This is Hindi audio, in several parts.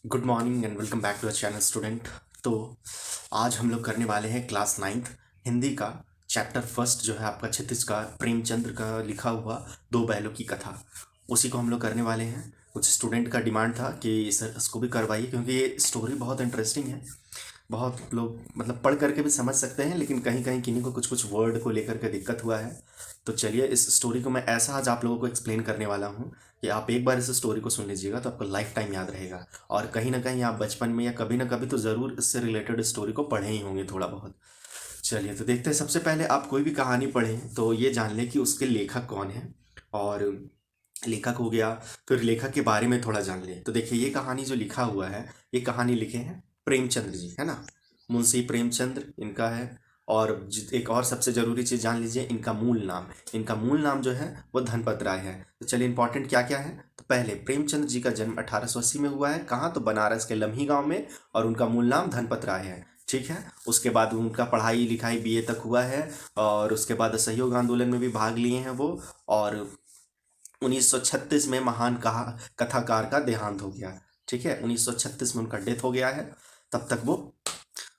Good morning and welcome back to a channel student. तो आज हम लोग करने वाले हैं क्लास नाइन्थ हिंदी का चैप्टर फर्स्ट जो है आपका क्षितिज का प्रेमचंद्र का लिखा हुआ दो बैलों की कथा। उसी को हम लोग करने वाले हैं। कुछ स्टूडेंट का डिमांड था कि सर इसको भी करवाइए क्योंकि ये स्टोरी बहुत इंटरेस्टिंग है। बहुत लोग मतलब पढ़ करके भी समझ सकते हैं, लेकिन कहीं कहीं किन्हीं को कुछ कुछ वर्ड को लेकर के दिक्कत हुआ है। तो चलिए इस स्टोरी को मैं ऐसा आज आप लोगों को एक्सप्लेन करने वाला हूँ कि आप एक बार इस स्टोरी को सुन लीजिएगा तो आपको लाइफ टाइम याद रहेगा। और कहीं ना कहीं आप बचपन में या कभी ना कभी तो ज़रूर इससे रिलेटेड स्टोरी को पढ़े ही होंगे थोड़ा बहुत। चलिए तो देखते हैं। सबसे पहले आप कोई भी कहानी पढ़ें तो ये जान लें कि उसके लेखक कौन है। और लेखक हो गया, फिर लेखक के बारे में थोड़ा जान लें। तो देखिए ये कहानी जो लिखा हुआ है, ये कहानी लिखे हैं प्रेमचंद्र जी, है ना। मुंशी प्रेमचंद्र इनका है। और एक और सबसे ज़रूरी चीज़ जान लीजिए, इनका मूल नाम जो है वो धनपत राय है। तो चलिए इंपॉर्टेंट क्या क्या है। तो पहले प्रेमचंद्र जी का जन्म 1880 में हुआ है। कहाँ? तो बनारस के लम्ही गांव में। और उनका मूल नाम धनपत राय है। ठीक है। उसके बाद उनका पढ़ाई लिखाई बीए तक हुआ है। और उसके बाद असहयोग आंदोलन में भी भाग लिए हैं वो। और 1936 में महान कथाकार का देहांत हो गया। ठीक है, 1936 में उनका डेथ हो गया है। तब तक वो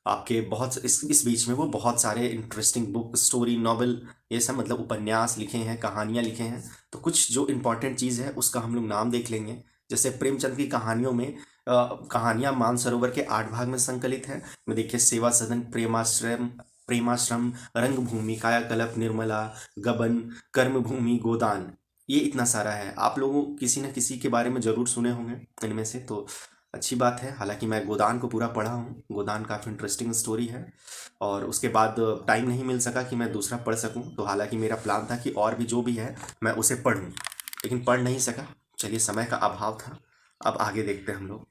आपके बहुत इस बीच में वो बहुत सारे इंटरेस्टिंग बुक स्टोरी नॉवेल ये सब मतलब उपन्यास लिखे हैं, कहानियाँ लिखे हैं। तो कुछ जो इम्पोर्टेंट चीज़ है उसका हम लोग नाम देख लेंगे। जैसे प्रेमचंद की कहानियों में कहानियाँ मानसरोवर के 8 भाग में संकलित हैं। में देखिए सेवा सदन, प्रेमाश्रम, रंगभूमि, कायाकल्प, निर्मला, गबन, कर्मभूमि, गोदान। ये इतना सारा है। आप लोगों किसी न किसी के बारे में ज़रूर सुने होंगे इनमें से, तो अच्छी बात है। हालांकि मैं गोदान को पूरा पढ़ा हूँ। गोदान काफ़ी इंटरेस्टिंग स्टोरी है। और उसके बाद टाइम नहीं मिल सका कि मैं दूसरा पढ़ सकूँ। तो हालांकि मेरा प्लान था कि और भी जो भी है मैं उसे पढूं, लेकिन पढ़ नहीं सका। चलिए समय का अभाव था। अब आगे देखते हैं हम लोग।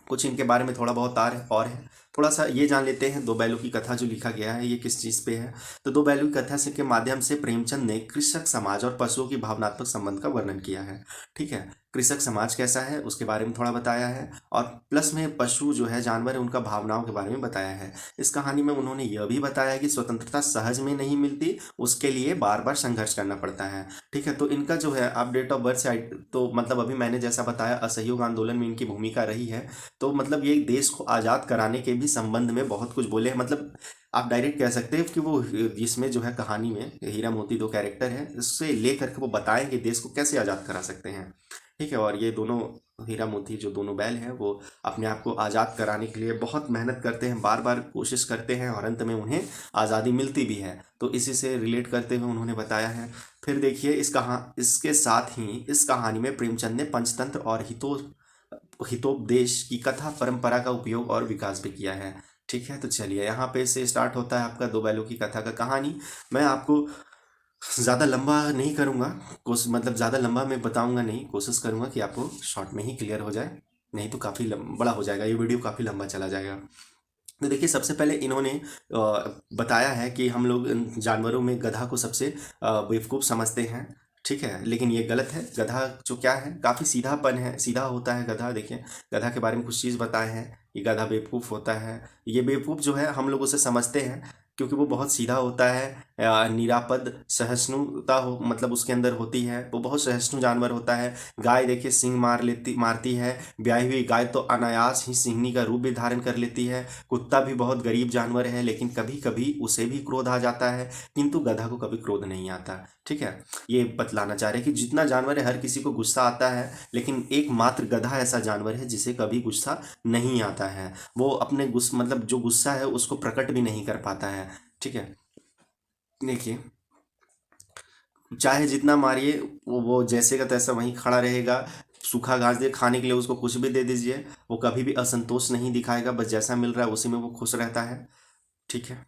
कुछ इनके बारे में थोड़ा बहुत और है। थोड़ा सा ये जान लेते हैं दो बैलों की कथा जो लिखा गया है ये किस चीज़ पे है। तो दो बैलों की कथा से के माध्यम से प्रेमचंद ने कृषक समाज और पशुओं की भावनात्मक संबंध का वर्णन किया है। ठीक है। कृषक समाज कैसा है उसके बारे में थोड़ा बताया है। और प्लस में पशु जो है जानवर है उनका भावनाओं के बारे में बताया है। इस कहानी में उन्होंने यह भी बताया कि स्वतंत्रता सहज में नहीं मिलती, उसके लिए बार बार संघर्ष करना पड़ता है। ठीक है। तो इनका जो है आप डेट ऑफ बर्थ से तो मतलब अभी मैंने जैसा बताया असहयोग आंदोलन में इनकी भूमिका रही है। तो मतलब ये देश को आज़ाद कराने के भी संबंध में बहुत कुछ बोले हैं। मतलब आप डायरेक्ट कह सकते हैं कि वो इसमें जो है कहानी में हीरा मोती दो कैरेक्टर है, इससे ले करके वो बताएं कि देश को कैसे आज़ाद करा सकते हैं। ठीक है। और ये दोनों हीरा मोती जो दोनों बैल हैं वो अपने आप को आज़ाद कराने के लिए बहुत मेहनत करते हैं, बार बार कोशिश करते हैं और अंत में उन्हें आज़ादी मिलती भी है। तो इसी से रिलेट करते हुए उन्होंने बताया है। फिर देखिए इसके साथ ही इस कहानी में प्रेमचंद ने पंचतंत्र और हितोपदेश की कथा परंपरा का उपयोग और विकास भी किया है। ठीक है। तो चलिए यहाँ पे से स्टार्ट होता है आपका दो बैलों की कथा का कहानी। मैं आपको ज़्यादा लंबा नहीं करूँगा। कोशिश मतलब ज़्यादा लंबा मैं बताऊँगा नहीं, कोशिश करूँगा कि आपको शॉर्ट में ही क्लियर हो जाए। नहीं तो काफ़ी बड़ा हो जाएगा, ये वीडियो काफ़ी लंबा चला जाएगा। तो देखिए सबसे पहले इन्होंने बताया है कि हम लोग इन जानवरों में गधा को सबसे बेवकूफ़ समझते हैं। ठीक है, लेकिन ये गलत है। गधा जो क्या है काफ़ी सीधापन है, सीधा होता है गधा। देखिए गधा के बारे में कुछ चीज़ बताए हैं कि गधा बेवकूफ़ होता है। ये बेवकूफ़ जो है हम लोग उसे समझते हैं क्योंकि वो बहुत सीधा होता है। निरापद सहिष्णुता हो मतलब उसके अंदर होती है, वो बहुत सहिष्णु जानवर होता है। गाय देखिए सिंग मारती है। ब्याही हुई गाय तो अनायास ही सिंहनी का रूप भी धारण कर लेती है। कुत्ता भी बहुत गरीब जानवर है, लेकिन कभी कभी उसे भी क्रोध आ जाता है, किंतु गधा को कभी क्रोध नहीं आता। ठीक है। ये बतलाना चाह रहे हैं कि जितना जानवर है हर किसी को गुस्सा आता है, लेकिन एकमात्र गधा ऐसा जानवर है जिसे कभी गुस्सा नहीं आता है। वो अपने गुस्सा मतलब जो गुस्सा है उसको प्रकट भी नहीं कर पाता है। ठीक है। देखिए चाहे जितना मारिए वो जैसे का तैसा वहीं खड़ा रहेगा। सूखा घास दे खाने के लिए उसको कुछ भी दे दीजिए, वो कभी भी असंतोष नहीं दिखाएगा। बस जैसा मिल रहा है उसी में वो खुश रहता है। ठीक है।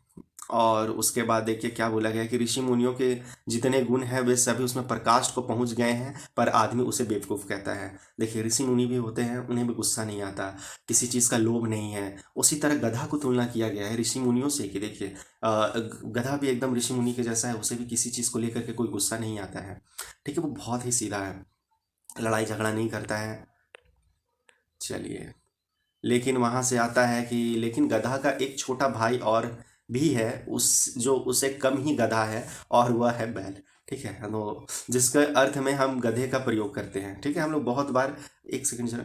और उसके बाद देखिए क्या बोला गया है कि ऋषि मुनियों के जितने गुण हैं वे सभी उसमें प्रकाष्ठ को पहुंच गए हैं, पर आदमी उसे बेवकूफ़ कहता है। देखिए ऋषि मुनि भी होते हैं, उन्हें भी गुस्सा नहीं आता, किसी चीज़ का लोभ नहीं है। उसी तरह गधा को तुलना किया गया है ऋषि मुनियों से कि देखिए गधा भी एकदम ऋषि मुनि के जैसा है, उसे भी किसी चीज़ को लेकर के कोई गुस्सा नहीं आता है। ठीक है। वो बहुत ही सीधा है, लड़ाई झगड़ा नहीं करता है। चलिए, लेकिन वहां से आता है कि लेकिन गधा का एक छोटा भाई और भी है, उस जो उसे कम ही गधा है, और वह है बैल। ठीक है। तो जिसके अर्थ में हम गधे का प्रयोग करते हैं। ठीक है। हम लोग बहुत बार, एक सेकंड जरा,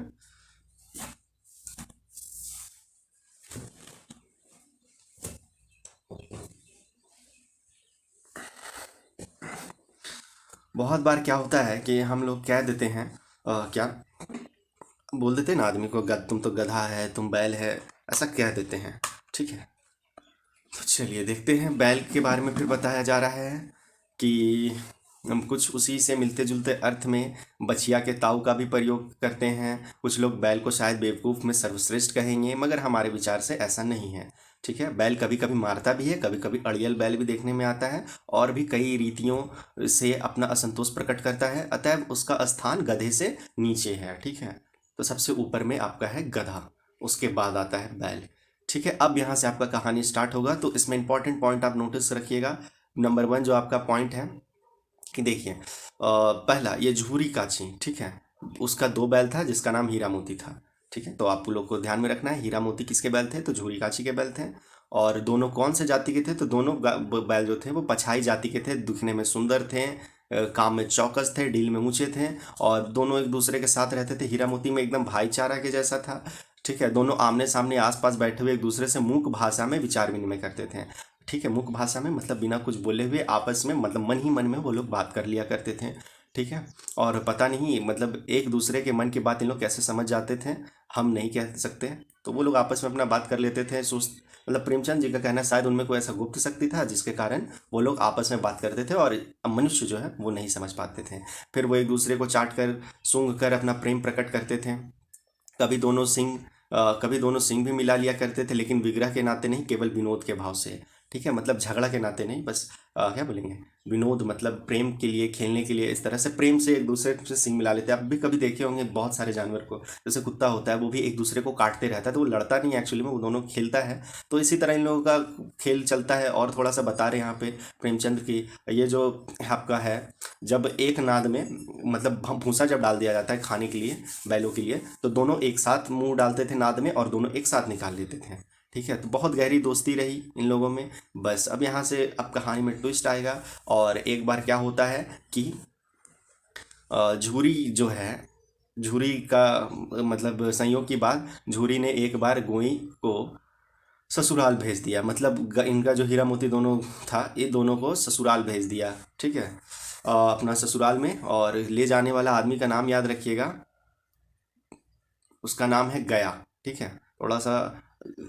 बहुत बार क्या होता है कि हम लोग कह देते हैं क्या बोल देते हैं ना आदमी को, गद तुम तो गधा है, तुम बैल है, ऐसा कह देते हैं। ठीक है, तो चलिए देखते हैं बैल के बारे में। फिर बताया जा रहा है कि हम कुछ उसी से मिलते जुलते अर्थ में बछिया के ताऊ का भी प्रयोग करते हैं। कुछ लोग बैल को शायद बेवकूफ़ में सर्वश्रेष्ठ कहेंगे, मगर हमारे विचार से ऐसा नहीं है। ठीक है, बैल कभी कभी मारता भी है, कभी कभी अड़ियल बैल भी देखने में आता है, और भी कई रीतियों से अपना असंतोष प्रकट करता है। अतएव उसका स्थान गधे से नीचे है। ठीक है, तो सबसे ऊपर में आपका है गधा, उसके बाद आता है बैल। ठीक है, अब यहाँ से आपका कहानी स्टार्ट होगा। तो इसमें इंपॉर्टेंट पॉइंट आप नोटिस रखिएगा। नंबर 1 जो आपका पॉइंट है कि देखिए, पहला ये झूरी काची। ठीक है, उसका 2 बैल था जिसका नाम हीरा मोती था। ठीक है, तो आप लोग को ध्यान में रखना है हीरा मोती किसके बैल थे, तो झूरी काची के बैल थे। और दोनों कौन से जाति के थे, तो दोनों बैल जो थे वो पछाई जाति के थे। दिखने में सुंदर थे, काम में चौकस थे, डील में ऊंचे थे, और दोनों एक दूसरे के साथ रहते थे। हीरा मोती में एकदम भाईचारा के जैसा था। ठीक है, दोनों आमने सामने आसपास बैठे हुए एक दूसरे से मूक भाषा में विचार विनिमय करते थे। ठीक है, मुख भाषा में मतलब बिना कुछ बोले हुए आपस में, मतलब मन ही मन में वो लोग बात कर लिया करते थे। ठीक है, और पता नहीं मतलब एक दूसरे के मन की बात इन लोग कैसे समझ जाते थे, हम नहीं कह सकते। तो वो लोग आपस में अपना बात कर लेते थे। मतलब प्रेमचंद जी का कहना है शायद उनमें कोई ऐसा गुप्त शक्ति था जिसके कारण वो लोग आपस में बात करते थे, और मनुष्य जो है वो नहीं समझ पाते थे। फिर वो एक दूसरे को चाट कर सूंघ कर अपना प्रेम प्रकट करते थे। कभी दोनों सिंह कभी दोनों सिंह भी मिला लिया करते थे, लेकिन विग्रह के नाते नहीं, केवल विनोद के भाव से। ठीक है, मतलब झगड़ा के नाते नहीं, बस क्या बोलेंगे, विनोद मतलब प्रेम के लिए, खेलने के लिए, इस तरह से प्रेम से एक दूसरे से सिंग मिला लेते हैं। आप भी कभी देखे होंगे बहुत सारे जानवर को, जैसे कुत्ता होता है वो भी एक दूसरे को काटते रहता है, तो वो लड़ता नहीं एक्चुअली में, वो दोनों खेलता है। तो इसी तरह इन लोगों का खेल चलता है। और थोड़ा सा बता रहे हैं यहाँ पे प्रेमचंद की, ये जो आपका है, जब एक नाद में मतलब भूसा जब डाल दिया जाता है खाने के लिए बैलों के लिए, तो दोनों एक साथ मुंह डालते थे नाद में और दोनों एक साथ निकाल लेते थे। ठीक है, तो बहुत गहरी दोस्ती रही इन लोगों में। बस अब यहाँ से अब कहानी में ट्विस्ट आएगा। और एक बार क्या होता है कि झूरी जो है, झूरी का मतलब संयोग की बात, झूरी ने एक बार गोई को ससुराल भेज दिया। मतलब इनका जो हीरा मोती दोनों था, ये दोनों को ससुराल भेज दिया। ठीक है, अपना ससुराल में। और ले जाने वाला आदमी का नाम याद रखिएगा, उसका नाम है गया। ठीक है, थोड़ा सा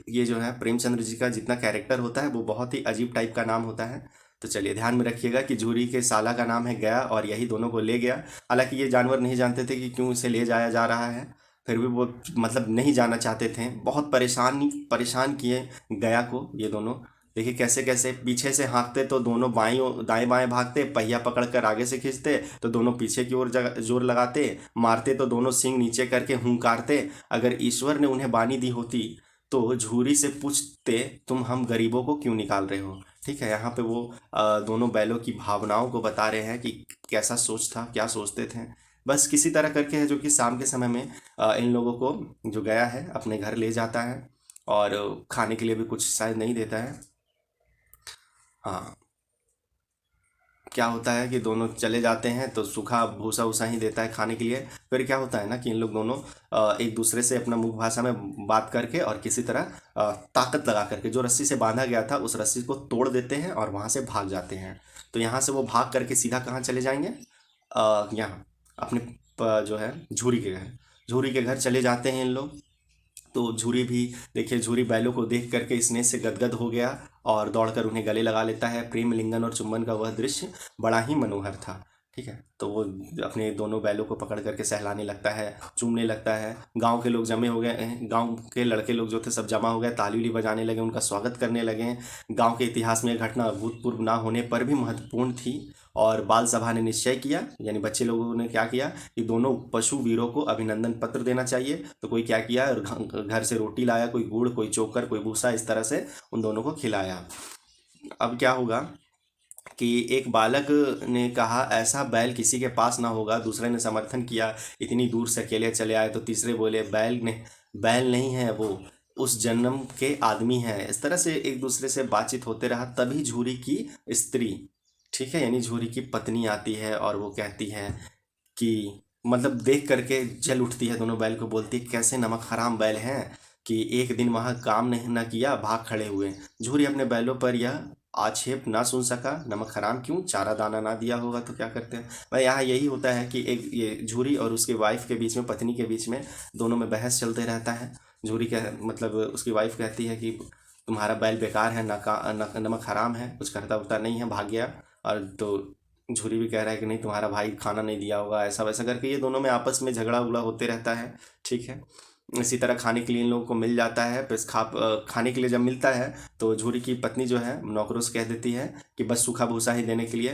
ये जो है प्रेमचंद्र जी का जितना कैरेक्टर होता है वो बहुत ही अजीब टाइप का नाम होता है। तो चलिए ध्यान में रखिएगा कि झूरी के साला का नाम है गया, और यही दोनों को ले गया। हालांकि ये जानवर नहीं जानते थे कि क्यों इसे ले जाया जा रहा है, फिर भी वो मतलब नहीं जाना चाहते थे। बहुत परेशान किए गया को ये दोनों। देखिए कैसे कैसे पीछे से हाँकते तो दोनों दाएं बाएं भागते, पहिया पकड़कर आगे से खींचते तो दोनों पीछे की ओर जोर लगाते, मारते तो दोनों सिंग नीचे करके हुंकारते। अगर ईश्वर ने उन्हें बानी दी होती तो झूरी से पूछते, तुम हम गरीबों को क्यों निकाल रहे हो। ठीक है, यहाँ पे वो दोनों बैलों की भावनाओं को बता रहे हैं कि कैसा सोच था, क्या सोचते थे। बस किसी तरह करके है जो कि शाम के समय में इन लोगों को जो गया है अपने घर ले जाता है, और खाने के लिए भी कुछ शायद नहीं देता है। हाँ, क्या होता है कि दोनों चले जाते हैं तो सूखा भूसा वूसा ही देता है खाने के लिए। फिर क्या होता है ना कि इन लोग दोनों एक दूसरे से अपना मुख भाषा में बात करके और किसी तरह ताकत लगा करके जो रस्सी से बांधा गया था उस रस्सी को तोड़ देते हैं और वहाँ से भाग जाते हैं। तो यहाँ से वो भाग करके सीधा कहाँ चले जाएंगे, यहाँ अपने जो है झूरी के घर चले जाते हैं इन लोग। तो झूरी भी देखिए, झूरी बैलों को देख करके स्नेह से गदगद हो गया और दौड़कर उन्हें गले लगा लेता है। प्रेम लिंगन और चुंबन का वह दृश्य बड़ा ही मनोहर था। ठीक है, तो वो अपने दोनों बैलों को पकड़ करके सहलाने लगता है, चूमने लगता है। गांव के लोग जमे हो गए हैं, गांव के लड़के लोग जो थे सब जमा हो गए, ताली उली बजाने लगे, उनका स्वागत करने लगे। गांव के इतिहास में यह घटना अभूतपूर्व ना होने पर भी महत्वपूर्ण थी। और बाल सभा ने निश्चय किया, यानी बच्चे लोगों ने क्या किया कि दोनों पशु वीरों को अभिनंदन पत्र देना चाहिए। तो कोई क्या किया, और घर से रोटी लाया, कोई गुड़, कोई चोकर, कोई भूसा, इस तरह से उन दोनों को खिलाया। अब क्या होगा कि एक बालक ने कहा ऐसा बैल किसी के पास ना होगा। दूसरे ने समर्थन किया, इतनी दूर से अकेले चले आए। तो तीसरे बोले बैल नहीं है, वो उस जन्म के आदमी है। इस तरह से एक दूसरे से बातचीत होते रहा। तभी झूरी की स्त्री, ठीक है, यानी झूरी की पत्नी आती है और वो कहती है कि मतलब देख करके जल उठती है, दोनों बैल को बोलती है कैसे नमक हराम बैल हैं कि एक दिन वहाँ काम नहीं ना किया, भाग खड़े हुए। झूरी अपने बैलों पर यह आक्षेप ना सुन सका, नमक हराम क्यों, चारा दाना ना दिया होगा तो क्या करते हैं भाई। यहाँ यही होता है कि एक ये झूरी और उसके वाइफ के बीच में, पत्नी के बीच में दोनों में बहस चलते रहता है। झूरी मतलब उसकी वाइफ कहती है कि तुम्हारा बैल बेकार है, नमक हराम है, कुछ करता उरता नहीं है, भाग गया। और तो झूरी भी कह रहा है कि नहीं तुम्हारा भाई खाना नहीं दिया होगा, ऐसा वैसा करके ये दोनों में आपस में झगड़ा उगड़ा होते रहता है। ठीक है, इसी तरह खाने के लिए इन लोगों को मिल जाता है। बस खाने के लिए जब मिलता है तो झूरी की पत्नी जो है नौकरों से कह देती है कि बस सूखा भूसा ही देने के लिए।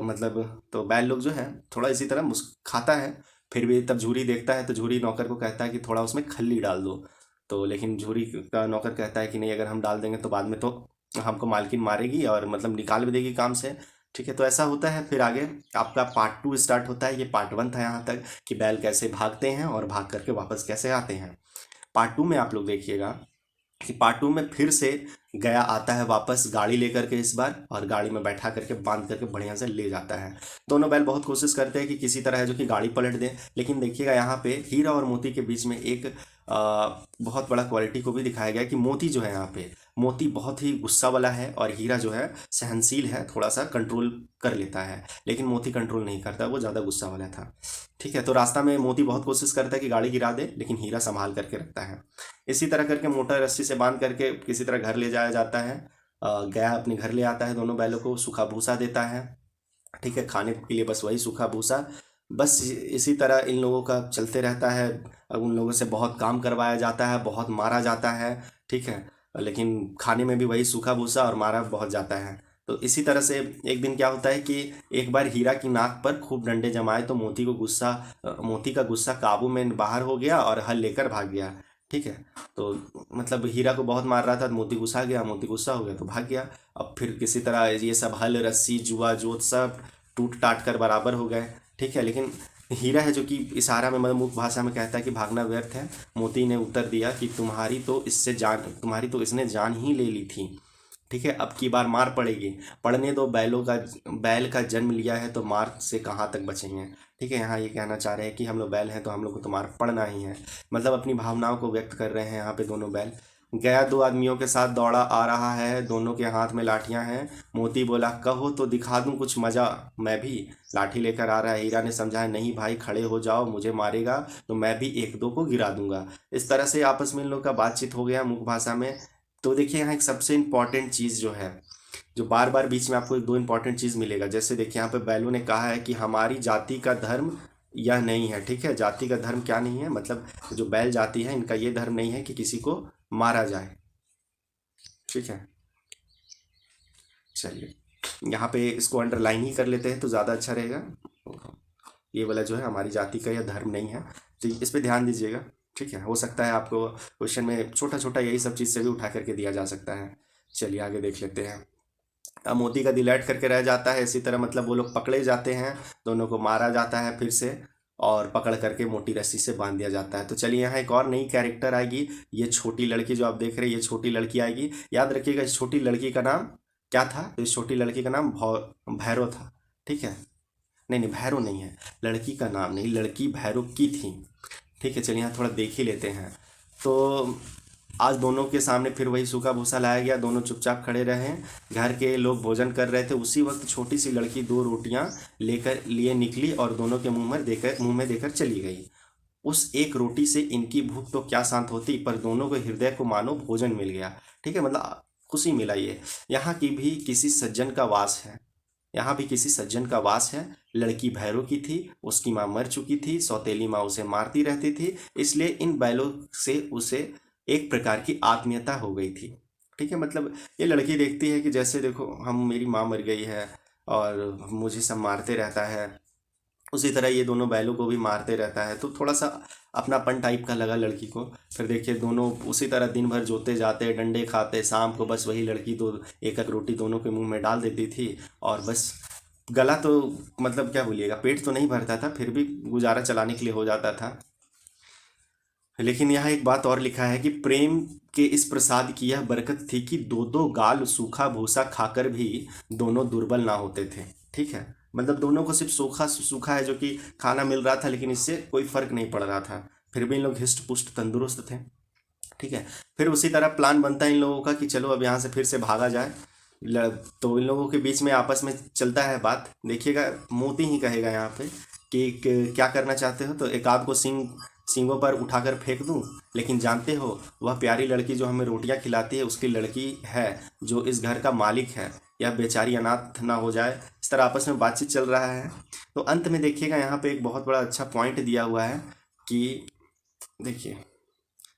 मतलब तो बैल लोग जो है थोड़ा इसी तरह खाता है। फिर भी तब झूरी देखता है तो झूरी नौकर को कहता है कि थोड़ा उसमें खल्ली डाल दो। तो लेकिन झूरी का नौकर कहता है कि नहीं, अगर हम डाल देंगे तो बाद में तो हमको मालकिन मारेगी और मतलब निकाल भी देगी काम से। ठीक है, तो ऐसा होता है। फिर आगे आपका पार्ट 2 स्टार्ट होता है। ये पार्ट 1 था यहाँ तक कि बैल कैसे भागते हैं और भाग करके वापस कैसे आते हैं। पार्ट 2 में आप लोग देखिएगा कि पार्ट 2 में फिर से गया आता है वापस गाड़ी लेकर के इस बार, और गाड़ी में बैठा करके बांध करके बढ़िया से ले जाता है। दोनों बैल बहुत कोशिश करते हैं कि किसी तरह है जो कि गाड़ी पलट दें, लेकिन देखिएगा यहाँ पे हीरा और मोती के बीच में एक बहुत बड़ा क्वालिटी को भी दिखाया गया कि मोती जो है यहाँ पे, मोती बहुत ही गुस्सा वाला है और हीरा जो है सहनशील है, थोड़ा सा कंट्रोल कर लेता है, लेकिन मोती कंट्रोल नहीं करता, वो ज़्यादा गुस्सा वाला था। ठीक है, तो रास्ता में मोती बहुत कोशिश करता है कि गाड़ी गिरा दे, लेकिन हीरा संभाल करके रखता है। इसी तरह करके मोटर रस्सी से बांध करके किसी तरह घर ले जाया जाता है। गया अपने घर ले आता है, दोनों बैलों को सूखा भूसा देता है। ठीक है, खाने के लिए बस वही सूखा भूसा। बस इसी तरह इन लोगों का चलते रहता है। अब उन लोगों से बहुत काम करवाया जाता है, बहुत मारा जाता है। ठीक है, लेकिन खाने में भी वही सूखा भूसा और मारा बहुत जाता है। तो इसी तरह से एक दिन क्या होता है कि एक बार हीरा की नाक पर खूब डंडे जमाए तो मोती का गुस्सा काबू में बाहर हो गया और हल लेकर भाग गया। ठीक है, तो मतलब हीरा को बहुत मार रहा था, मोती गुस्सा हो गया तो भाग गया। अब फिर किसी तरह ये सब हल रस्सी जुआ जोत सब टूट टाट कर बराबर हो गए। ठीक है, लेकिन हीरा है जो कि इशारा में मतलब मुख भाषा में कहता है कि भागना व्यर्थ है। मोती ने उत्तर दिया कि तुम्हारी तो इसने जान ही ले ली थी। ठीक है, अब की बार मार पड़ेगी, पढ़ने दो, बैल का जन्म लिया है तो मार से कहाँ तक बचेंगे। ठीक है, यहाँ ये कहना चाह रहे हैं कि हम लोग बैल हैं तो हम लोग को तो मार पड़ना ही है, मतलब अपनी भावनाओं को व्यक्त कर रहे हैं यहाँ पे दोनों बैल। गया 2 आदमियों के साथ दौड़ा आ रहा है, दोनों के हाथ में लाठियां हैं। मोती बोला कहो तो दिखा दूं कुछ मजा, मैं भी लाठी लेकर आ रहा है। हीरा ने समझाया नहीं भाई खड़े हो जाओ, मुझे मारेगा तो मैं भी 1-2 को गिरा दूंगा। इस तरह से आपस में इन लोग का बातचीत हो गया मुख भाषा में। तो देखिए यहाँ एक सबसे इम्पॉर्टेंट चीज़ जो है, जो बार बार बीच में आपको 2 इम्पॉर्टेंट चीज़ मिलेगा। जैसे देखिए यहाँ पे बैलों ने कहा है कि हमारी जाति का धर्म यह नहीं है। ठीक है, जाति का धर्म क्या नहीं है, मतलब जो बैल जाति है इनका ये धर्म नहीं है कि किसी को मारा जाए। ठीक है, चलिए यहाँ पे इसको अंडरलाइन ही कर लेते हैं तो ज़्यादा अच्छा रहेगा। ये वाला जो है हमारी जाति का यह धर्म नहीं है, तो इस पे ध्यान दीजिएगा। ठीक है, हो सकता है आपको क्वेश्चन में छोटा छोटा यही सब चीज़ से भी उठा करके दिया जा सकता है। चलिए आगे देख लेते हैं। अब मोती का दिल ऐड करके रह जाता है। इसी तरह मतलब वो लोग पकड़े जाते हैं, दोनों को मारा जाता है फिर से, और पकड़ करके मोटी रस्सी से बांध दिया जाता है। तो चलिए यहाँ एक और नई कैरेक्टर आएगी, ये छोटी लड़की जो आप देख रहे हैं, ये छोटी लड़की आएगी। याद रखिएगा इस छोटी लड़की का नाम क्या था, तो इस छोटी लड़की का नाम भैरव था। ठीक है, नहीं भैरव नहीं है, लड़की का नाम नहीं, लड़की भैरव की थी। ठीक है, चलिए यहाँ थोड़ा देख ही लेते हैं। तो आज दोनों के सामने फिर वही सूखा भूसा लाया गया, दोनों चुपचाप खड़े रहे। घर के लोग भोजन कर रहे थे, उसी वक्त छोटी सी लड़की 2 रोटियां लेकर लिए निकली और दोनों के मुंह में देकर चली गई। उस एक रोटी से इनकी भूख तो क्या शांत होती, पर दोनों को हृदय को मानो भोजन मिल गया। ठीक है, मतलब खुशी मिला। ये यहाँ की भी किसी सज्जन का वास है, यहाँ भी किसी सज्जन का वास है। लड़की भैरव की थी, उसकी माँ मर चुकी थी, सौतेली माँ उसे मारती रहती थी, इसलिए इन बैलों से उसे एक प्रकार की आत्मीयता हो गई थी। ठीक है, मतलब ये लड़की देखती है कि जैसे देखो हम मेरी माँ मर गई है और मुझे सब मारते रहता है, उसी तरह ये दोनों बैलों को भी मारते रहता है, तो थोड़ा सा अपनापन टाइप का लगा लड़की को। फिर देखिए दोनों उसी तरह दिन भर जोते जाते, डंडे खाते, शाम को बस वही लड़की तो एक एक रोटी दोनों के मुंह में डाल देती थी, और बस गला तो मतलब क्या बोलिएगा, पेट तो नहीं भरता था, फिर भी गुजारा चलाने के लिए हो जाता था। लेकिन यहाँ एक बात और लिखा है कि प्रेम के इस प्रसाद की यह बरकत थी कि 2-2 गाल सूखा भूसा खाकर भी दोनों दुर्बल ना होते थे। ठीक है, मतलब दोनों को सिर्फ सूखा सूखा है जो कि खाना मिल रहा था, लेकिन इससे कोई फर्क नहीं पड़ रहा था, फिर भी इन लोग हिस्ट पुष्ट तंदुरुस्त थे। ठीक है। फिर उसी तरह प्लान बनता है इन लोगों का कि चलो अब यहाँ से फिर से भागा जाए। तो इन लोगों के बीच में आपस में चलता है बात। देखिएगा, मोती ही कहेगा यहाँ पे कि क्या करना चाहते हो, तो एक आध को सींगों पर उठाकर फेंक दूं, लेकिन जानते हो वह प्यारी लड़की जो हमें रोटियां खिलाती है उसकी लड़की है जो इस घर का मालिक है, यह बेचारी अनाथ ना हो जाए। इस तरह आपस में बातचीत चल रहा है। तो अंत में देखिएगा यहाँ पे एक बहुत बड़ा अच्छा पॉइंट दिया हुआ है कि देखिए,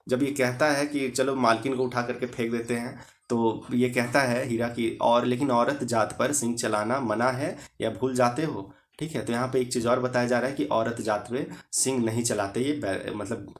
जब ये कहता है कि चलो मालकिन को उठा करके फेंक देते हैं, तो ये कहता है हीरा की, और लेकिन औरत जात पर सिंह चलाना मना है, या भूल जाते हो। ठीक है, तो यहाँ पे एक चीज़ और बताया जा रहा है कि औरत जात पे सिंह नहीं चलाते ये मतलब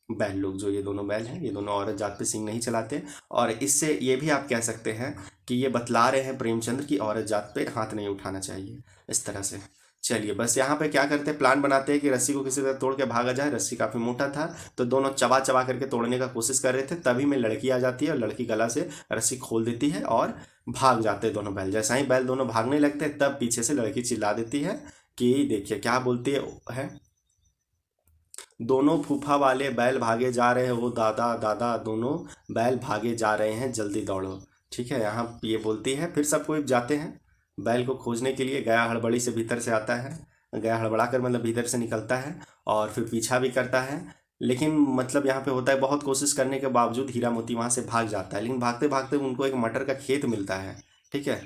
बैल लोग, जो ये दोनों बैल हैं, ये दोनों औरत जात पे सिंह नहीं चलाते। और इससे ये भी आप कह सकते हैं कि ये बतला रहे हैं प्रेमचंद्र की औरत जात पे हाथ नहीं उठाना चाहिए, इस तरह से। चलिए, बस यहाँ पे क्या करते हैं, प्लान बनाते हैं कि रस्सी को किसी तरह तोड़ के भागा जाए। रस्सी काफ़ी मोटा था, तो दोनों चबा चबा करके तोड़ने का कोशिश कर रहे थे। तभी में लड़की आ जाती है और लड़की गला से रस्सी खोल देती है और भाग जाते हैं दोनों बैल। जैसा ही बैल दोनों भागने लगते हैं, तब पीछे से लड़की चिल्ला देती है कि देखिए क्या बोलती है, दोनों फूफा वाले बैल भागे जा रहे हो दादा दादा, दोनों बैल भागे जा रहे हैं, जल्दी दौड़ो। ठीक है, यहाँ ये बोलती है। फिर सब कोई जाते हैं बैल को खोजने के लिए। गया हड़बड़ी से भीतर से आता है, गया हड़बड़ा कर मतलब भीतर से निकलता है और फिर पीछा भी करता है। लेकिन मतलब यहाँ पे होता है, बहुत कोशिश करने के बावजूद हीरा मोती वहाँ से भाग जाता है। लेकिन भागते भागते उनको एक मटर का खेत मिलता है। ठीक है,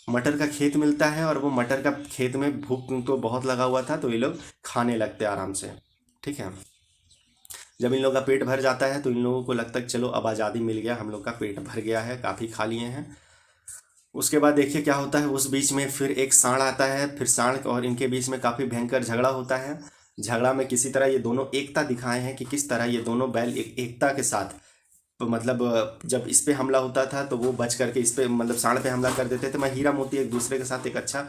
मटर का खेत मिलता है और वो मटर का खेत में भूख तो बहुत लगा हुआ था, तो ये लोग खाने लगते हैं आराम से। ठीक है, जब इन लोगों का पेट भर जाता है तो इन लोगों को लगता है कि चलो अब आज़ादी मिल गया, हम लोग का पेट भर गया है, काफ़ी खा लिए हैं। उसके बाद देखिए क्या होता है, उस बीच में फिर एक सांड आता है। फिर सांड और इनके बीच में काफ़ी भयंकर झगड़ा होता है। झगड़ा में किसी तरह ये दोनों एकता दिखाए हैं कि किस तरह ये दोनों बैल एकता के साथ, तो मतलब जब इस पे हमला होता था तो वो बच करके इस पे मतलब सांड पे हमला कर देते थे। मैं हीरा मोती एक दूसरे के साथ एक अच्छा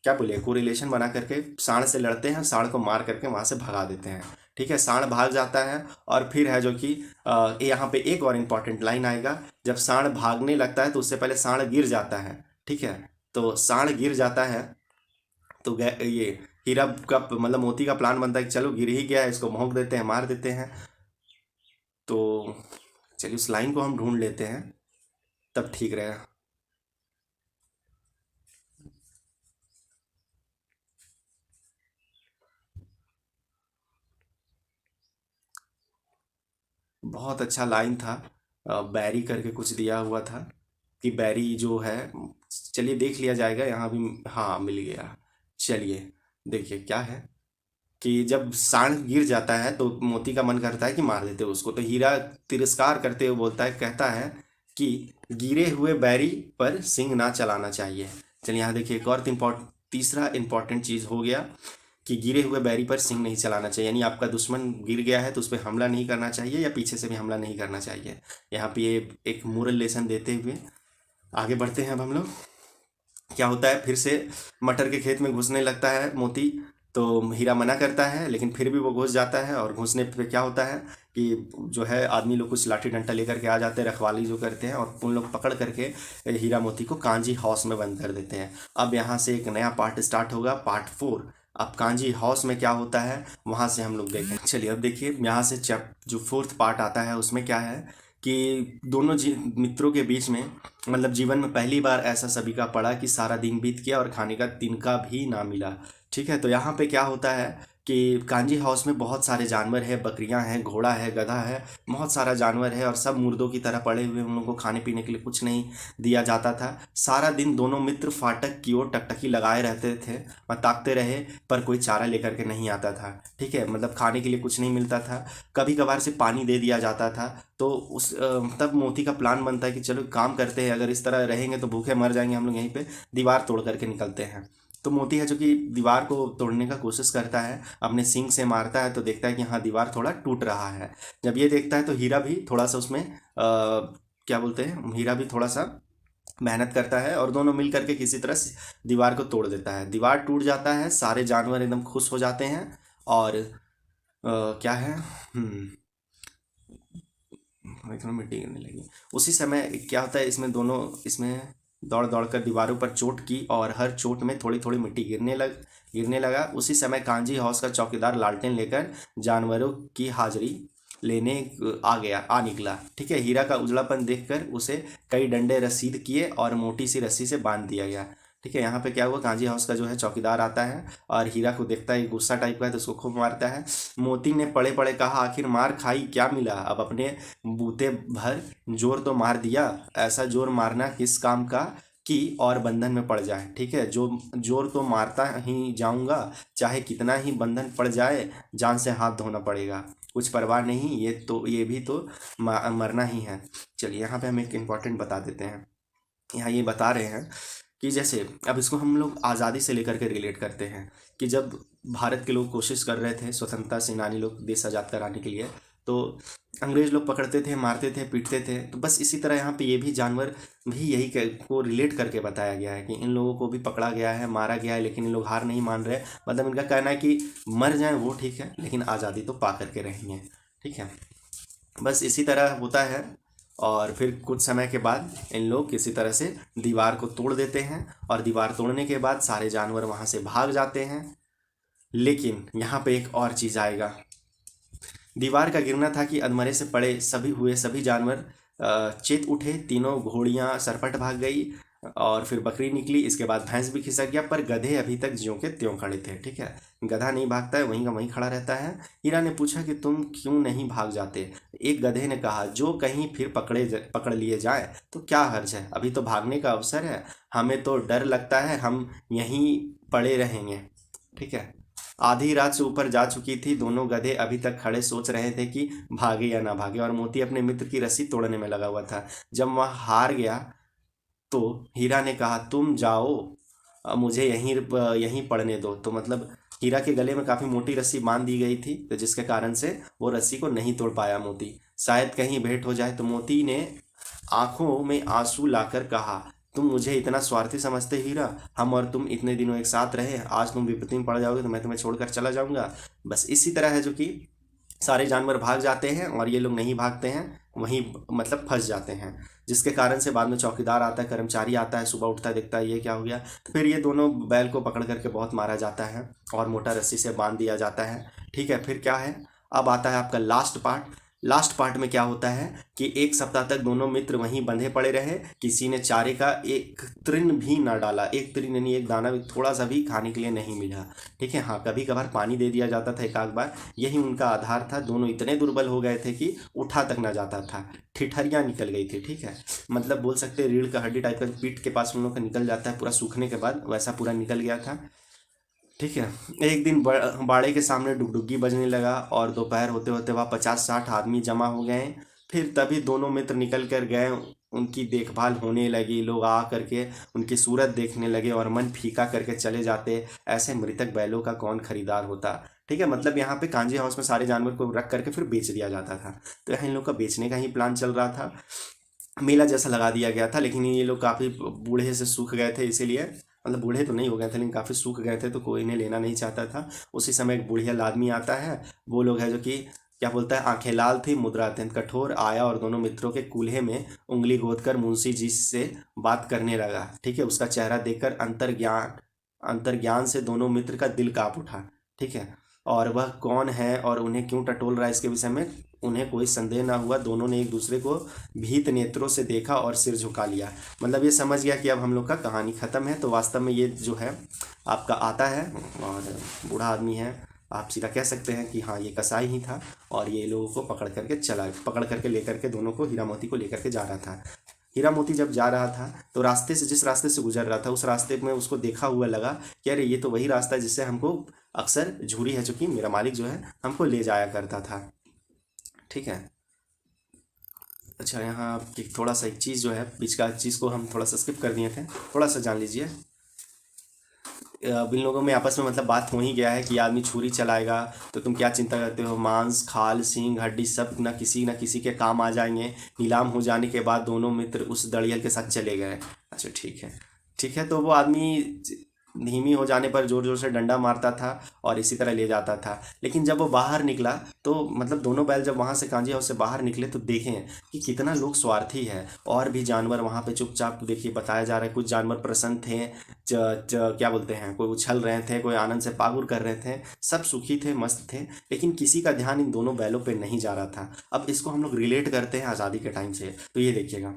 क्या बोलिए कोरिलेशन बना करके सांड से लड़ते हैं, सांड को मार करके वहाँ से भगा देते हैं। ठीक है, सांड भाग जाता है। और फिर है जो कि यहाँ पे एक और इम्पॉर्टेंट लाइन आएगा, जब सांड भागने लगता है तो उससे पहले सांड गिर जाता है। ठीक है, तो सांड गिर जाता है तो ये हीरा का मतलब मोती का प्लान बनता है कि चलो गिर ही गया है, इसको भोंक देते हैं, मार देते हैं। तो चलिए उस लाइन को हम ढूंढ लेते हैं, तब ठीक रहेगा। बहुत अच्छा लाइन था। बैरी करके कुछ दिया हुआ था कि बैरी जो है, चलिए देख लिया जाएगा यहाँ भी। हाँ, मिल गया। चलिए देखिए क्या है कि जब सांड गिर जाता है तो मोती का मन करता है कि मार देते उसको। तो हीरा तिरस्कार करते हुए बोलता है, कहता है कि गिरे हुए बैरी पर सिंह ना चलाना चाहिए। चलिए यहाँ देखिए एक और तीसरा इंपॉर्टेंट चीज़ हो गया कि गिरे हुए बैरी पर सिंह नहीं चलाना चाहिए, यानी आपका दुश्मन गिर गया है तो उस पर हमला नहीं करना चाहिए या पीछे से भी हमला नहीं करना चाहिए। यहाँ पे ये एक मोरल लेसन देते हुए आगे बढ़ते हैं अब हम लोग। क्या होता है, फिर से मटर के खेत में घुसने लगता है मोती। तो हीरा मना करता है लेकिन फिर भी वो घुस जाता है। और घुसने पे क्या होता है कि जो है आदमी लोग कुछ लाठी डंडा लेकर के आ जाते हैं, रखवाली जो करते हैं, और उन लोग पकड़ करके हीरा मोती को कांजी हाउस में बंद कर देते हैं। अब यहाँ से एक नया पार्ट स्टार्ट होगा, पार्ट 4। अब कांजी हाउस में क्या होता है वहाँ से हम लोग देखें। चलिए अब देखिए यहाँ से जो 4th पार्ट आता है उसमें क्या है कि दोनों मित्रों के बीच में मतलब जीवन में पहली बार ऐसा सभी का पड़ा कि सारा दिन बीत गया और खाने का तिनका भी ना मिला। ठीक है, तो यहाँ पे क्या होता है कि कांजी हाउस में बहुत सारे जानवर हैं, बकरियां हैं, घोड़ा है, गधा है, बहुत सारा जानवर है, और सब मुर्दों की तरह पड़े हुए। उन लोगों को खाने पीने के लिए कुछ नहीं दिया जाता था। सारा दिन दोनों मित्र फाटक की ओर टकटकी लगाए रहते थे और ताकते रहे, पर कोई चारा लेकर के नहीं आता था। ठीक है, मतलब खाने के लिए कुछ नहीं मिलता था, कभी कभार से पानी दे दिया जाता था। तो तब मोती का प्लान बनता है कि चलो काम करते हैं, अगर इस तरह रहेंगे तो भूखे मर जाएंगे हम लोग, यहीं पे दीवार तोड़ करके निकलते हैं। तो मोती है जो कि दीवार को तोड़ने का कोशिश करता है, अपने सींग से मारता है, तो देखता है कि हाँ दीवार थोड़ा टूट रहा है। जब ये देखता है तो हीरा भी थोड़ा सा उसमें क्या बोलते हैं, हीरा भी थोड़ा सा मेहनत करता है और दोनों मिल करके किसी तरह से दीवार को तोड़ देता है। दीवार टूट जाता है, सारे जानवर एकदम खुश हो जाते हैं। और क्या है, इसमें मिट्टी गिरने लगी। उसी समय क्या होता है, इसमें दौड़ दौड़ कर दीवारों पर चोट की और हर चोट में थोड़ी थोड़ी मिट्टी गिरने लगा। उसी समय कांजी हाउस का चौकीदार लालटेन लेकर जानवरों की हाजिरी लेने आ निकला। ठीक है, हीरा का उजड़ापन देखकर उसे कई डंडे रसीद किए और मोटी सी रस्सी से बांध दिया गया। ठीक है, यहाँ पे क्या हुआ, कांजी हाउस का जो है चौकीदार आता है और हीरा को देखता है, गुस्सा टाइप का है तो उसको खूब मारता है। मोती ने पड़े पड़े कहा, आखिर मार खाई क्या मिला, अब अपने बूते भर जोर तो मार दिया, ऐसा जोर मारना किस काम का कि और बंधन में पड़ जाए। ठीक है, जो जोर तो मारता ही जाऊंगा, चाहे कितना ही बंधन पड़ जाए, जान से हाथ धोना पड़ेगा, कुछ परवाह नहीं, ये भी तो मरना ही है। चलिए यहाँ पे हम एक इम्पॉर्टेंट बता देते हैं। यहाँ ये बता रहे हैं कि जैसे अब इसको हम लोग आज़ादी से लेकर के रिलेट करते हैं कि जब भारत के लोग कोशिश कर रहे थे, स्वतंत्रता सेनानी लोग देश आज़ाद कराने के लिए, तो अंग्रेज लोग पकड़ते थे, मारते थे, पीटते थे। तो बस इसी तरह यहाँ पे ये भी जानवर भी यही को रिलेट करके बताया गया है कि इन लोगों को भी पकड़ा गया है, मारा गया है, लेकिन इन लोग हार नहीं मान रहे। मतलब इनका कहना है कि मर जाएं वो ठीक है, लेकिन आज़ादी तो पा करके रहेंगे। ठीक है, बस इसी तरह होता है। और फिर कुछ समय के बाद इन लोग किसी तरह से दीवार को तोड़ देते हैं और दीवार तोड़ने के बाद सारे जानवर वहाँ से भाग जाते हैं। लेकिन यहाँ पे एक और चीज़ आएगा। दीवार का गिरना था कि अधमरे से पड़े सभी जानवर चेत उठे, तीनों घोड़ियाँ सरपट भाग गई और फिर बकरी निकली, इसके बाद भैंस भी खिसक गया, पर गधे अभी तक ज्यों के त्यों खड़े थे। ठीक है, गधा नहीं भागता है, वहीं का वहीं खड़ा रहता है। हीरा ने पूछा कि तुम क्यों नहीं भाग जाते। एक गधे ने कहा, जो कहीं फिर पकड़ लिए जाए तो क्या हर्ज है, अभी तो भागने का अवसर है, हमें तो डर लगता है, हम यहीं पड़े रहेंगे। ठीक है, आधी रात से ऊपर जा चुकी थी, दोनों गधे अभी तक खड़े सोच रहे थे कि भागे या ना भागे, और मोती अपने मित्र की रस्सी तोड़ने में लगा हुआ था। जब वह हार गया तो हीरा ने कहा, तुम जाओ, मुझे यहीं पड़ने दो। तो मतलब हीरा के गले में काफ़ी मोटी रस्सी बांध दी गई थी, तो जिसके कारण से वो रस्सी को नहीं तोड़ पाया मोती। शायद कहीं भेंट हो जाए। तो मोती ने आंखों में आंसू लाकर कहा, तुम मुझे इतना स्वार्थी समझते हीरा, हम और तुम इतने दिनों एक साथ रहे, आज तुम विपत्ति में पड़ जाओगे तो मैं तुम्हें छोड़कर चला जाऊंगा। बस इसी तरह है जो कि सारे जानवर भाग जाते हैं और ये लोग नहीं भागते हैं, वहीं मतलब फंस जाते हैं, जिसके कारण से बाद में चौकीदार आता है, कर्मचारी आता है, सुबह उठता है, देखता है ये क्या हो गया। तो फिर ये दोनों बैल को पकड़ करके बहुत मारा जाता है और मोटा रस्सी से बांध दिया जाता है। ठीक है, फिर क्या है, अब आता है आपका लास्ट पार्ट। लास्ट पार्ट में क्या होता है कि एक सप्ताह तक दोनों मित्र वहीं बंधे पड़े रहे, किसी ने चारे का एक तृण भी ना डाला, एक तृण यानी एक दाना भी, थोड़ा सा भी खाने के लिए नहीं मिला। ठीक है, हाँ कभी कभार पानी दे दिया जाता था एक आध बार, यही उनका आधार था। दोनों इतने दुर्बल हो गए थे कि उठा तक ना जाता था, ठिठरियाँ निकल गई थी। ठीक है, मतलब बोल सकते हैं रीढ़ का हड्डी टाइप का पीठ के पास उन लोगों का निकल जाता है पूरा सूखने के बाद, वैसा पूरा निकल गया था। ठीक है, एक दिन बाड़े के सामने डुगडुगी बजने लगा और दोपहर होते होते वहाँ 50-60 आदमी जमा हो गए। फिर तभी दोनों मित्र निकल कर गए, उनकी देखभाल होने लगी, लोग आ करके उनकी सूरत देखने लगे और मन फीका करके चले जाते। ऐसे मृतक बैलों का कौन खरीदार होता। ठीक है, मतलब यहाँ पे कांजी हाउस में सारे जानवर को रख करके फिर बेच दिया जाता था। तो यहाँ इन लोग का बेचने का ही प्लान चल रहा था, मेला जैसा लगा दिया गया था। लेकिन ये लोग काफ़ी बूढ़े से सूख गए थे, इसीलिए मतलब बूढ़े तो नहीं हो गए थे लेकिन काफ़ी सूख गए थे, तो कोई इन्हें लेना नहीं चाहता था। उसी समय एक बुढ़िया आदमी आता है, वो लोग है जो कि क्या बोलता है, आंखें लाल थी, मुद्रा अत्यंत कठोर, आया और दोनों मित्रों के कूल्हे में उंगली गोद कर मुंशी जी से बात करने लगा। ठीक है, उसका चेहरा देखकर अंतर्ज्ञान से दोनों मित्र का दिल कांप उठा। ठीक है, और वह कौन है और उन्हें क्यों टटोल रहा है इसके विषय में उन्हें कोई संदेह ना हुआ। दोनों ने एक दूसरे को भीत नेत्रों से देखा और सिर झुका लिया। मतलब ये समझ गया कि अब हम लोग का कहानी ख़त्म है। तो वास्तव में ये जो है आपका आता है और बूढ़ा आदमी है, आप सीधा कह सकते हैं कि हाँ ये कसाई ही था, और ये लोगों को पकड़ करके लेकर के दोनों को, हीरा मोती को लेकर के जा रहा था। हीरा मोती जब जा रहा था तो जिस रास्ते से गुजर रहा था उस रास्ते में उसको देखा हुआ लगा कि अरे ये तो वही रास्ता है जिससे हमको अक्सर झूरी है जो कि मेरा मालिक जो है हमको ले जाया करता था। ठीक है, अच्छा यहाँ की थोड़ा सा एक चीज़ जो है, बीच का चीज़ को हम थोड़ा सा स्किप कर दिए थे, थोड़ा सा जान लीजिए। अब इन लोगों में आपस में मतलब बात हो ही गया है कि आदमी छुरी चलाएगा तो तुम क्या चिंता करते हो, मांस खाल सींग हड्डी सब ना किसी के काम आ जाएंगे। नीलाम हो जाने के बाद दोनों मित्र उस दड़ियल के साथ चले गए। अच्छा ठीक है, ठीक है, तो वो आदमी धीमी हो जाने पर जोर जोर से डंडा मारता था और इसी तरह ले जाता था। लेकिन जब वो बाहर निकला तो मतलब दोनों बैल जब वहाँ से कांजी हाउस से बाहर निकले तो देखें कि कितना लोग स्वार्थी है। और भी जानवर वहाँ पे चुपचाप, देखिए बताया जा रहा है, कुछ जानवर प्रसन्न थे, क्या बोलते हैं, कोई उछल रहे थे, कोई आनंद से पागुर कर रहे थे, सब सुखी थे, मस्त थे। लेकिन किसी का ध्यान इन दोनों बैलों पे नहीं जा रहा था। अब इसको हम लोग रिलेट करते हैं आज़ादी के टाइम से, तो ये देखिएगा,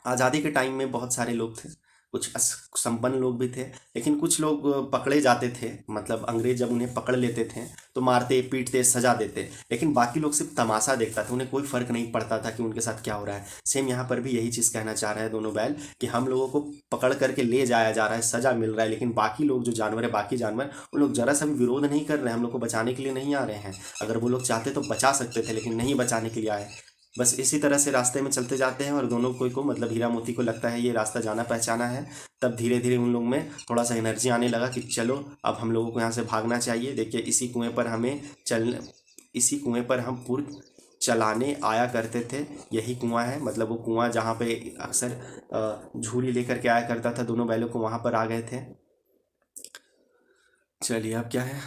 आज़ादी के टाइम में बहुत सारे लोग थे, कुछ संपन्न लोग भी थे, लेकिन कुछ लोग पकड़े जाते थे, मतलब अंग्रेज जब उन्हें पकड़ लेते थे तो मारते पीटते सजा देते, लेकिन बाकी लोग सिर्फ तमाशा देखता था, उन्हें कोई फर्क नहीं पड़ता था कि उनके साथ क्या हो रहा है। सेम यहाँ पर भी यही चीज़ कहना चाह रहे हैं दोनों बैल कि हम लोगों को पकड़ करके ले जाया जा रहा है, सजा मिल रहा है, लेकिन बाकी लोग जो जानवर है, बाकी जानवर, उन लोग जरा सा भी विरोध नहीं कर रहे हैं, हम लोग को बचाने के लिए नहीं आ रहे हैं। अगर वो लोग चाहते तो बचा सकते थे, लेकिन नहीं बचाने के लिए आए। बस इसी तरह से रास्ते में चलते जाते हैं और दोनों कोई को मतलब हीरा मोती को लगता है ये रास्ता जाना पहचाना है। तब धीरे धीरे उन लोग में थोड़ा सा एनर्जी आने लगा कि चलो अब हम लोगों को यहाँ से भागना चाहिए। देखिए इसी कुएं पर हम पूर्व चलाने आया करते थे, यही कुआं है, मतलब वो कुआं जहाँ पे अक्सर झूरी लेकर के आया करता था दोनों बैलों को, वहाँ पर आ गए थे। चलिए अब क्या है,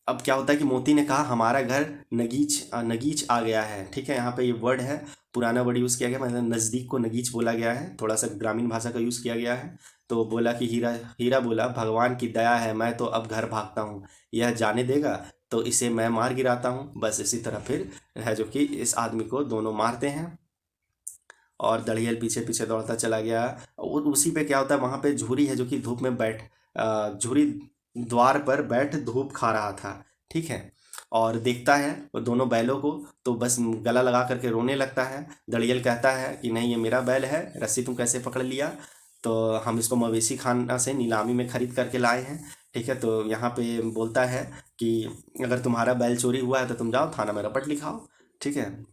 अब क्या होता है कि मोती ने कहा हमारा घर नगीच आ गया है। ठीक है, यहाँ पे ये वर्ड है, पुराना वर्ड यूज़ किया गया, मतलब नज़दीक को नगीच बोला गया है, थोड़ा सा ग्रामीण भाषा का यूज़ किया गया है। तो बोला कि हीरा हीरा बोला भगवान की दया है, मैं तो अब घर भागता हूँ, यह जाने देगा तो इसे मैं मार गिराता हूँ। बस इसी तरह फिर है जो कि इस आदमी को दोनों मारते हैं और दड़ियल पीछे पीछे दौड़ता चला गया। और उसी पे क्या होता है, वहाँ पे झूरी है जो कि धूप में झूरी द्वार पर बैठ धूप खा रहा था। ठीक है, और देखता है वो दोनों बैलों को, तो बस गला लगा करके रोने लगता है। दड़ियल कहता है कि नहीं, ये मेरा बैल है, रस्सी तुम कैसे पकड़ लिया, तो हम इसको मवेशी खाना से नीलामी में खरीद करके लाए हैं। ठीक है, तो यहाँ पे बोलता है कि अगर तुम्हारा बैल चोरी हुआ है तो तुम जाओ थाना में रपट लिखाओ। ठीक है,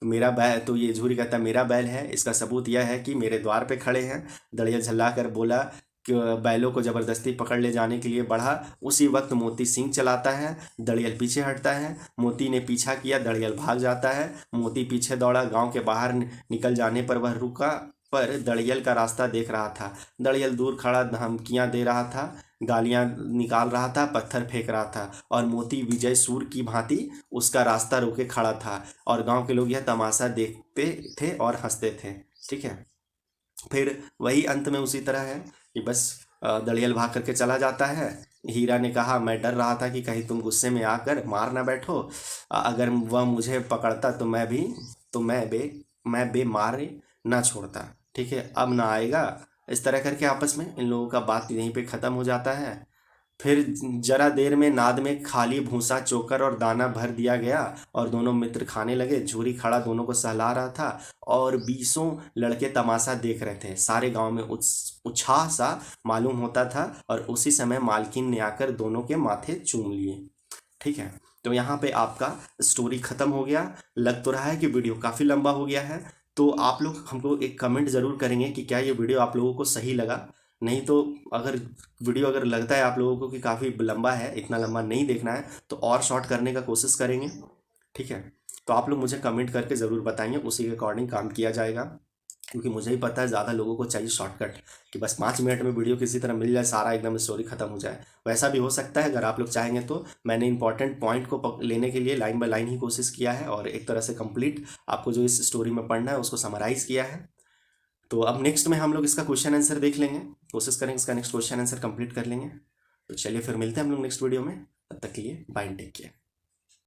मेरा बैल, तो ये झूरी कहता है मेरा बैल है, इसका सबूत यह है कि मेरे द्वार पे खड़े हैं। दड़िया झल्ला कर बोला कि बैलों को ज़बरदस्ती पकड़ ले जाने के लिए बढ़ा। उसी वक्त मोती सिंह चलाता है, दड़ियल पीछे हटता है, मोती ने पीछा किया, दड़ियल भाग जाता है। मोती पीछे दौड़ा, गांव के बाहर निकल जाने पर वह रुका, पर दड़ियल का रास्ता देख रहा था। दड़ियल दूर खड़ा धमकियां दे रहा था, गालियां निकाल रहा था, पत्थर फेंक रहा था, और मोती विजय सूर की भांति उसका रास्ता रोके खड़ा था, और गांव के लोग यह तमाशा देखते थे और हंसते थे। ठीक है, फिर वही अंत में उसी तरह है कि बस दड़ियल भाग करके चला जाता है। हीरा ने कहा मैं डर रहा था कि कहीं तुम गुस्से में आकर मार ना बैठो, अगर वह मुझे पकड़ता तो मैं बेमार ना छोड़ता। ठीक है, अब ना आएगा। इस तरह करके आपस में इन लोगों का बात यहीं पे ख़त्म हो जाता है। फिर जरा देर में नाद में खाली भूसा चोकर और दाना भर दिया गया और दोनों मित्र खाने लगे। झूरी खड़ा दोनों को सहला रहा था और 20 लड़के तमाशा देख रहे थे। सारे गांव में उत्साह सा मालूम होता था और उसी समय मालकिन ने आकर दोनों के माथे चूम लिए। ठीक है, तो यहाँ पे आपका स्टोरी ख़त्म हो गया। लग तो रहा है कि वीडियो काफ़ी लंबा हो गया है, तो आप लोग हमको एक कमेंट ज़रूर करेंगे कि क्या ये वीडियो आप लोगों को सही लगा। नहीं तो अगर वीडियो अगर लगता है आप लोगों को कि काफ़ी लंबा है, इतना लंबा नहीं देखना है, तो और शॉर्ट करने का कोशिश करेंगे। ठीक है, तो आप लोग मुझे कमेंट करके ज़रूर बताएंगे, उसी के अकॉर्डिंग काम किया जाएगा, क्योंकि मुझे ही पता है ज़्यादा लोगों को चाहिए शॉर्टकट कि बस 5 मिनट में वीडियो किसी तरह मिल जाए, सारा एकदम स्टोरी ख़त्म हो जाए। वैसा भी हो सकता है अगर आप लोग चाहेंगे तो। मैंने इंपॉर्टेंट पॉइंट को लेने के लिए लाइन बाय लाइन ही कोशिश किया है और एक तरह से कंप्लीट आपको जो इस स्टोरी में पढ़ना है उसको समराइज़ किया है। तो अब नेक्स्ट में हम लोग इसका क्वेश्चन आंसर देख लेंगे, कोशिश करेंगे इसका नेक्स्ट क्वेश्चन आंसर कंप्लीट कर लेंगे। तो चलिए फिर मिलते हैं हम लोग नेक्स्ट वीडियो में, तब तक के लिए बाय, टेक केयर।